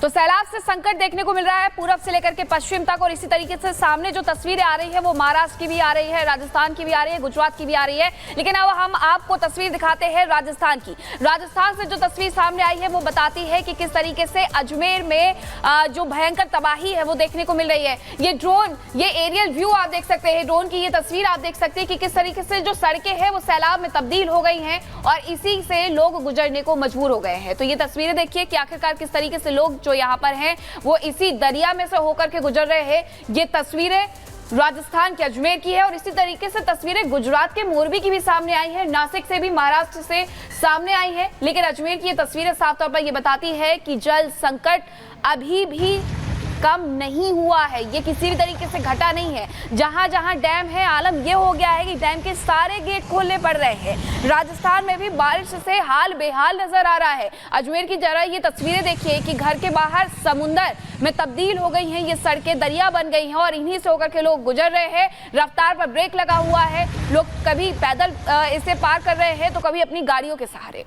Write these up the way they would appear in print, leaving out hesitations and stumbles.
तो सैलाब से संकट देखने को मिल रहा है पूरब से लेकर के पश्चिम तक, और इसी तरीके से सामने जो तस्वीरें आ रही है वो महाराष्ट्र की भी आ रही है, राजस्थान की भी आ रही है, गुजरात की भी आ रही है। लेकिन अब हम आपको तस्वीर दिखाते हैं राजस्थान की। राजस्थान से जो तस्वीर सामने आई है वो बताती है कि किस तरीके से अजमेर में जो भयंकर तबाही है वो देखने को मिल रही है। ये ड्रोन, ये एरियल व्यू आप देख सकते हैं, ड्रोन की ये तस्वीर आप देख सकते हैं कि किस तरीके से जो सड़कें हैं वो सैलाब में तब्दील हो गई हैं और इसी से लोग गुजरने को मजबूर हो गए हैं। तो ये तस्वीरें देखिए कि आखिरकार किस तरीके से लोग जो यहाँ पर हैं वो इसी दरिया में से होकर के गुजर रहे हैं। ये तस्वीरें राजस्थान के अजमेर की है और इसी तरीके से तस्वीरें गुजरात के मोरबी की भी सामने आई है, नासिक से भी, महाराष्ट्र से सामने आई है। लेकिन अजमेर की ये तस्वीरें साफ तौर पर ये बताती है कि जल संकट अभी भी कम नहीं हुआ है, ये किसी भी तरीके से घटा नहीं है। जहां जहां डैम है, आलम ये हो गया है कि डैम के सारे गेट खोलने पड़ रहे हैं। राजस्थान में भी बारिश से हाल बेहाल नजर आ रहा है। अजमेर की जरा ये तस्वीरें देखिए कि घर के बाहर समुंदर में तब्दील हो गई हैं, ये सड़कें दरिया बन गई हैं और इन्हीं से होकर के लोग गुजर रहे हैं। रफ्तार पर ब्रेक लगा हुआ है, लोग कभी पैदल इसे पार कर रहे हैं तो कभी अपनी गाड़ियों के सहारे।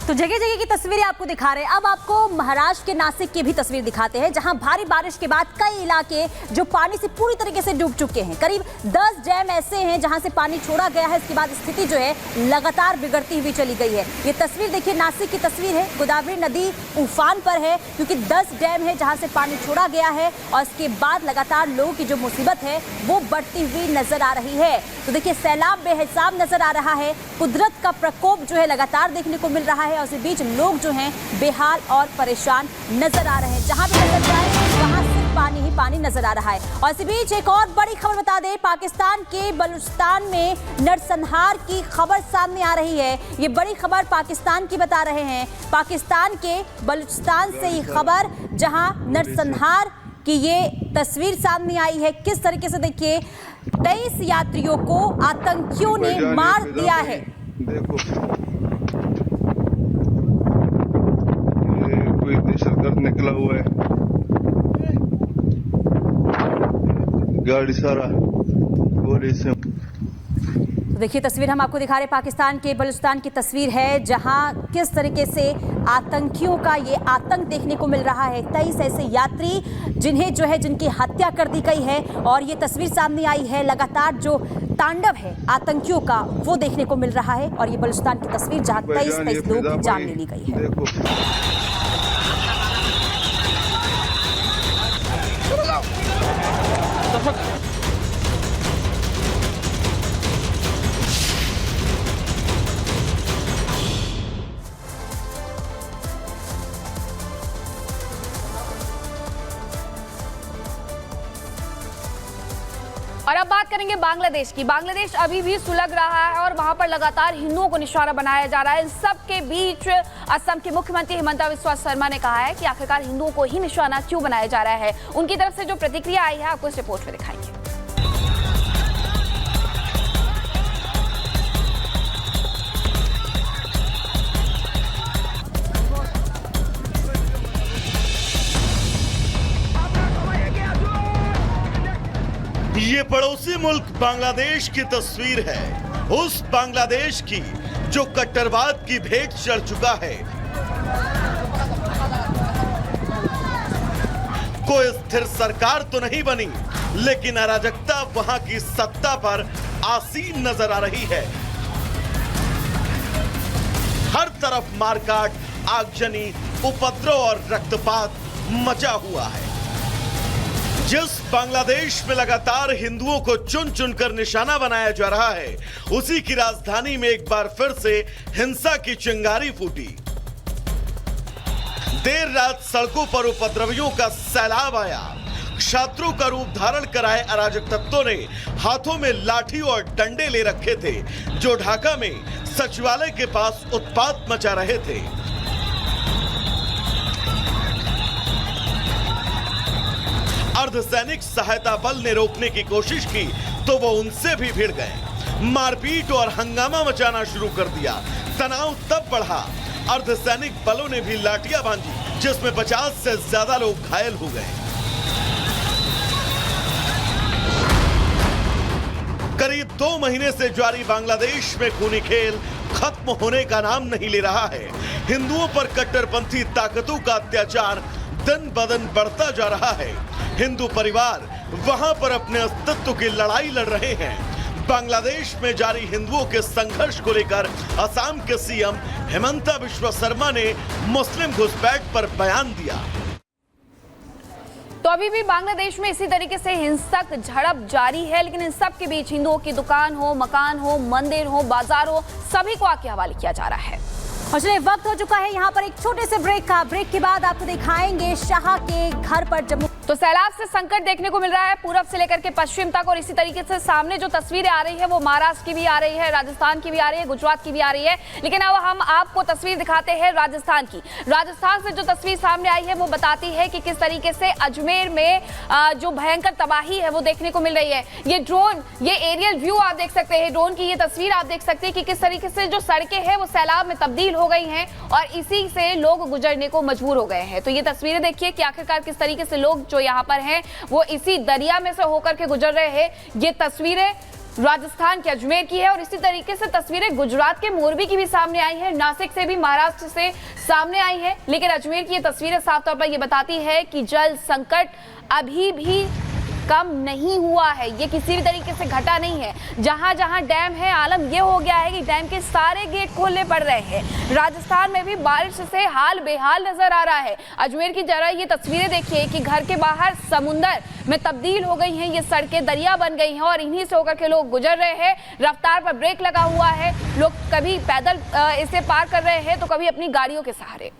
तो जगह जगह की तस्वीरें आपको दिखा रहे हैं। अब आपको महाराष्ट्र के नासिक की भी तस्वीर दिखाते हैं, जहां भारी बारिश के बाद कई इलाके जो पानी से पूरी तरीके से डूब चुके हैं। करीब 10 डैम ऐसे हैं जहां से पानी छोड़ा गया है। इसके बाद स्थिति जो है लगातार बिगड़ती हुई चली गई है। ये तस्वीर देखिए, नासिक की तस्वीर है। गोदावरी नदी उफान पर है क्योंकि 10 डैम है जहां से पानी छोड़ा गया है और इसके बाद लगातार लोगों की जो मुसीबत है वो बढ़ती हुई नजर आ रही है। तो देखिए, सैलाब बेहिसाब नजर आ रहा है, कुदरत का प्रकोप जो है लगातार देखने को मिल रहा है और इसी बीच लोग जो हैं बेहाल और परेशान नजर आ रहे हैं। जहां भी नजर जाए वहां सिर्फ पानी ही पानी नजर आ रहा है। और इसी बीच एक और बड़ी खबर बता दें, पाकिस्तान के बलूचिस्तान में नरसंहार की खबर सामने आ रही है। ये बड़ी खबर पाकिस्तान की बता रहे हैं, पाकिस्तान के बलूचिस्तान से ये खबर, जहां नरसंहार की ये तस्वीर सामने आई है। किस तरीके से देखिए, 23 यात्रियों को आतंकियों ने मार दिया है। देखो, कोई दहशतगर्द निकला हुआ है, गाड़ी सारा गोली से। तो देखिए, तस्वीर हम आपको दिखा रहे हैं, पाकिस्तान के बलूचिस्तान की तस्वीर है, जहां किस तरीके से आतंकियों का ये आतंक देखने को मिल रहा है। 23 ऐसे यात्री जिन्हें जो है जिनकी हत्या कर दी गई है और ये तस्वीर सामने आई है। लगातार जो तांडव है आतंकियों का वो देखने को मिल रहा है और ये बलूचिस्तान की तस्वीर जहां 23 लोगों की जान ले ली गई है। और अब बात करेंगे बांग्लादेश की। बांग्लादेश अभी भी सुलग रहा है और वहां पर लगातार हिंदुओं को निशाना बनाया जा रहा है। इन सबके बीच असम के मुख्यमंत्री हिमंता बिस्वा शर्मा ने कहा है कि आखिरकार हिंदुओं को ही निशाना क्यों बनाया जा रहा है। उनकी तरफ से जो प्रतिक्रिया आई है आपको इस रिपोर्ट में दिखाएंगे। ये पड़ोसी मुल्क बांग्लादेश की तस्वीर है, उस बांग्लादेश की जो कट्टरवाद की भेंट चढ़ चुका है। कोई स्थिर सरकार तो नहीं बनी, लेकिन अराजकता वहां की सत्ता पर आसीन नजर आ रही है। हर तरफ मारकाट, आगजनी, उपद्रव और रक्तपात मचा हुआ है। जिस बांग्लादेश में लगातार हिंदुओं को चुन चुनकर निशाना बनाया जा रहा है, उसी की राजधानी में एक बार फिर से हिंसा की चिंगारी फूटी। देर रात सड़कों पर उपद्रवियों का सैलाब आया। छात्रों का रूप धारण कराए अराजक तत्वों ने हाथों में लाठी और डंडे ले रखे थे, जो ढाका में सचिवालय के पास उत्पात मचा रहे थे। अर्धसैनिक सहायता बल ने रोकने की कोशिश की तो वो उनसे भी भिड़ गए। मारपीट और हंगामा मचाना शुरू कर दिया। तनाव तब बढ़ा, अर्धसैनिक बलों ने भी लाठियां बांधी, जिसमें 50 से ज्यादा लोग घायल हो गए। करीब 2 महीने से जारी बांग्लादेश में खूनी खेल खत्म होने का नाम नहीं ले रहा है। हिंदुओं पर कट्टरपंथी ताकतों का अत्याचार दिन ब दिन बढ़ता जा रहा है। हिंदू परिवार वहां पर अपने अस्तित्व की लड़ाई लड़ रहे हैं। बांग्लादेश में जारी हिंदुओं के संघर्ष को लेकर असम के सीएम हेमंता बिश्वा शर्मा ने मुस्लिम घुसपैठ पर बयान दिया। तो अभी भी बांग्लादेश में इसी तरीके से हिंसक झड़प जारी है, लेकिन इन सब के बीच हिंदुओं की दुकान हो, मकान हो, मंदिर हो, बाजार हो, सभी को आग के हवाले किया जा रहा है। और चलिए वक्त हो चुका है यहाँ पर एक छोटे से ब्रेक का। ब्रेक के बाद आपको दिखाएंगे शाह के घर पर जम्मू। तो सैलाब से संकट देखने को मिल रहा है पूरब से लेकर के पश्चिम तक, और इसी तरीके से सामने जो तस्वीरें आ रही है वो महाराष्ट्र की भी आ रही है, राजस्थान की भी आ रही है, गुजरात की भी आ रही है। लेकिन अब हम आपको तस्वीर दिखाते हैं राजस्थान की। राजस्थान से जो तस्वीर सामने आई है वो बताती है कि किस तरीके से अजमेर में जो भयंकर तबाही है वो देखने को मिल रही है। ये ड्रोन, ये एरियल व्यू आप देख सकते हैं, ड्रोन की ये तस्वीर आप देख सकते हैं कि किस तरीके से जो सड़कें हैं वो सैलाब में तब्दील हो गई हैं और इसी से लोग गुजरने को मजबूर हो गए हैं। तो ये तस्वीरें देखिए कि आखिरकार किस तरीके से लोग जो यहाँ पर हैं वो इसी दरिया में से होकर के गुजर रहे हैं। ये तस्वीरें राजस्थान के अजमेर की है और इसी तरीके से तस्वीरें गुजरात के मोरबी की भी सामने आई है, नासिक से भी, महाराष्ट्र से सामने आई है। लेकिन अजमेर की ये तस्वीरें साफ तौर पर ये बताती है कि जल संकट अभी भी कम नहीं हुआ है, ये किसी भी तरीके से घटा नहीं है। जहां जहां डैम है, आलम ये हो गया है कि डैम के सारे गेट खोलने पड़ रहे हैं। राजस्थान में भी बारिश से हाल बेहाल नजर आ रहा है। अजमेर की जरा ये तस्वीरें देखिए कि घर के बाहर समुंदर में तब्दील हो गई हैं, ये सड़कें दरिया बन गई हैं और इन्हीं से होकर के लोग गुजर रहे हैं। रफ्तार पर ब्रेक लगा हुआ है, लोग कभी पैदल इसे पार कर रहे हैं तो कभी अपनी गाड़ियों के सहारे।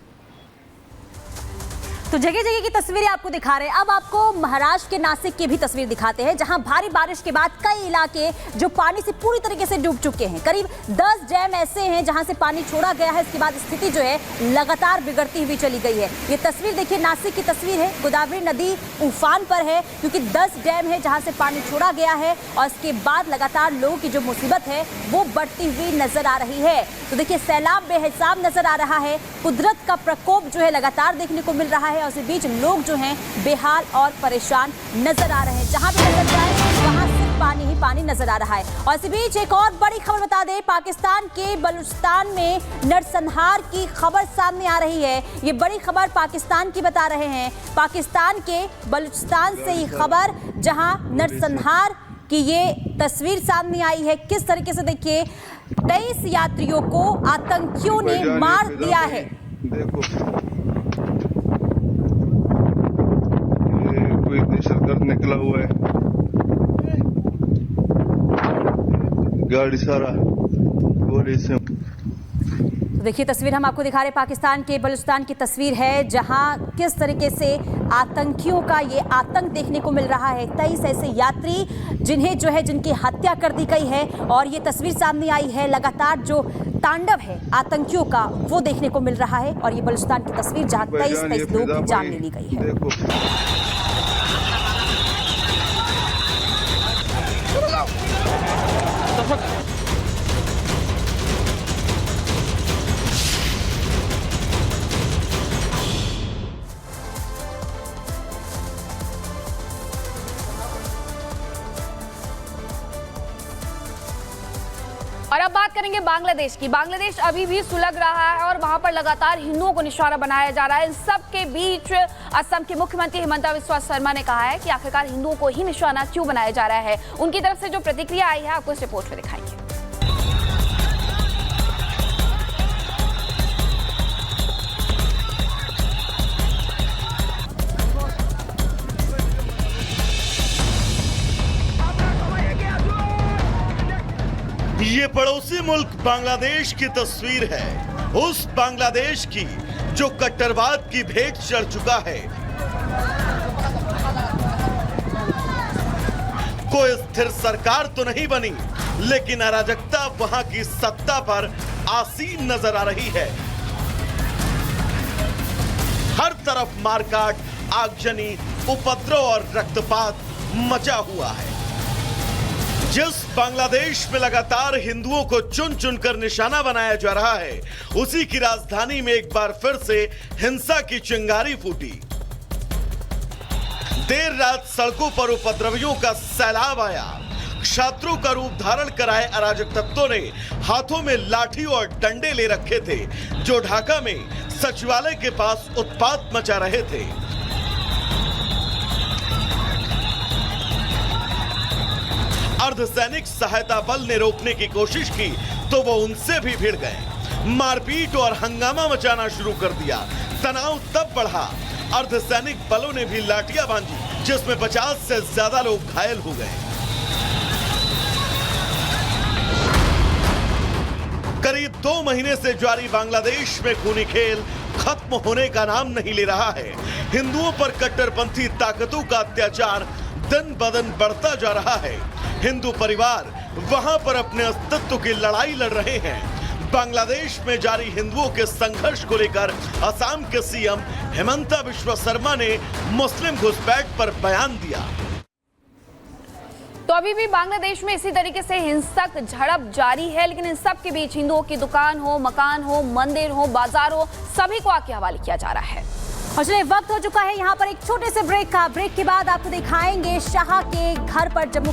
तो जगह जगह की तस्वीरें आपको दिखा रहे हैं। अब आपको महाराष्ट्र के नासिक की भी तस्वीर दिखाते हैं, जहां भारी बारिश के बाद कई इलाके जो पानी से पूरी तरीके से डूब चुके हैं। करीब 10 डैम ऐसे हैं जहां से पानी छोड़ा गया है। इसके बाद स्थिति जो है लगातार बिगड़ती हुई चली गई है। ये तस्वीर देखिए, नासिक की तस्वीर है। गोदावरी नदी उफान पर है क्योंकि 10 डैम है जहां से पानी छोड़ा गया है और इसके बाद लगातार लोगों की जो मुसीबत है वो बढ़ती हुई नजर आ रही है। तो देखिए सैलाब बेहिसाब नजर आ रहा है, कुदरत का प्रकोप जो है लगातार देखने को मिल रहा है और इसी बीच लोग जो हैं बेहाल और परेशान नजर आ रहे हैं। जहां भी नजर जाए वहां सिर्फ पानी ही पानी नजर आ रहा है। और इसी बीच एक और बड़ी खबर बता दें, पाकिस्तान के बलूचिस्तान में नरसंहार की खबर सामने आ रही है। ये बड़ी खबर पाकिस्तान की बता रहे हैं, पाकिस्तान के बलूचिस्तान से ये खबर, जहां नरसंहार की ये तस्वीर सामने आई है। किस तरीके से देखिए 23 यात्रियों को आतंकियों ने मार दिया है। देखो ये कोई दहशतगर्द निकला हुआ है, गाड़ी सारा गोली से। तो देखिए तस्वीर हम आपको दिखा रहे हैं, पाकिस्तान के बलूचिस्तान की तस्वीर है, जहां किस तरीके से आतंकियों का ये आतंक देखने को मिल रहा है। 23 ऐसे यात्री जिन्हें जो है जिनकी हत्या कर दी गई है और ये तस्वीर सामने आई है। लगातार जो तांडव है आतंकियों का वो देखने को मिल रहा है और ये बलूचिस्तान की तस्वीर जहां 23 लोगों की जान ले ली गई है। और अब बात करेंगे बांग्लादेश की। बांग्लादेश अभी भी सुलग रहा है और वहां पर लगातार हिंदुओं को निशाना बनाया जा रहा है। इन सब के बीच असम के मुख्यमंत्री हेमंता बिस्वा शर्मा ने कहा है कि आखिरकार हिंदुओं को ही निशाना क्यों बनाया जा रहा है। उनकी तरफ से जो प्रतिक्रिया आई है आपको इस रिपोर्ट में दिखाएंगे। ये पड़ोसी मुल्क बांग्लादेश की तस्वीर है, उस बांग्लादेश की जो कट्टरवाद की भेंट चढ़ चुका है। कोई स्थिर सरकार तो नहीं बनी, लेकिन अराजकता वहां की सत्ता पर आसीन नजर आ रही है। हर तरफ मारकाट, आगजनी, उपद्रव और रक्तपात मचा हुआ है। जिस बांग्लादेश में लगातार हिंदुओं को चुन चुनकर निशाना बनाया जा रहा है, उसी की राजधानी में एक बार फिर से हिंसा की चिंगारी फूटी। देर रात सड़कों पर उपद्रवियों का सैलाब आया। शत्रु का रूप धारण कराए अराजक तत्वों ने हाथों में लाठी और डंडे ले रखे थे, जो ढाका में सचिवालय के पास उत्पात मचा रहे थे। अर्धसैनिक सहायता बल ने रोकने की कोशिश की तो वो उनसे भी भिड़ गए। मारपीट और हंगामा मचाना शुरू कर दिया। तनाव तब बढ़ा, अर्धसैनिक बलों ने भी लाठियां बांधी, जिसमें 50 से ज्यादा लोग घायल हो गए। करीब 2 महीने से जारी बांग्लादेश में खूनी खेल खत्म होने का नाम नहीं ले रहा है। हिंदुओं पर कट्टरपंथी ताकतों का अत्याचार दिन ब दिन बढ़ता जा रहा है। हिंदू परिवार वहां पर अपने अस्तित्व की लड़ाई लड़ रहे हैं। बांग्लादेश में जारी हिंदुओं के संघर्ष को लेकर असम के सीएम हेमंता बिश्वा शर्मा ने मुस्लिम घुसपैठ पर बयान दिया। तो अभी भी बांग्लादेश में इसी तरीके से हिंसक झड़प जारी है, लेकिन इन सब के बीच हिंदुओं की दुकान हो, मकान हो, मंदिर हो, बाजार हो, सभी को आग के हवाले किया जा रहा है। और चलिए वक्त हो चुका है यहाँ पर एक छोटे से ब्रेक का। ब्रेक के बाद आपको दिखाएंगे शाह के घर पर जम्मू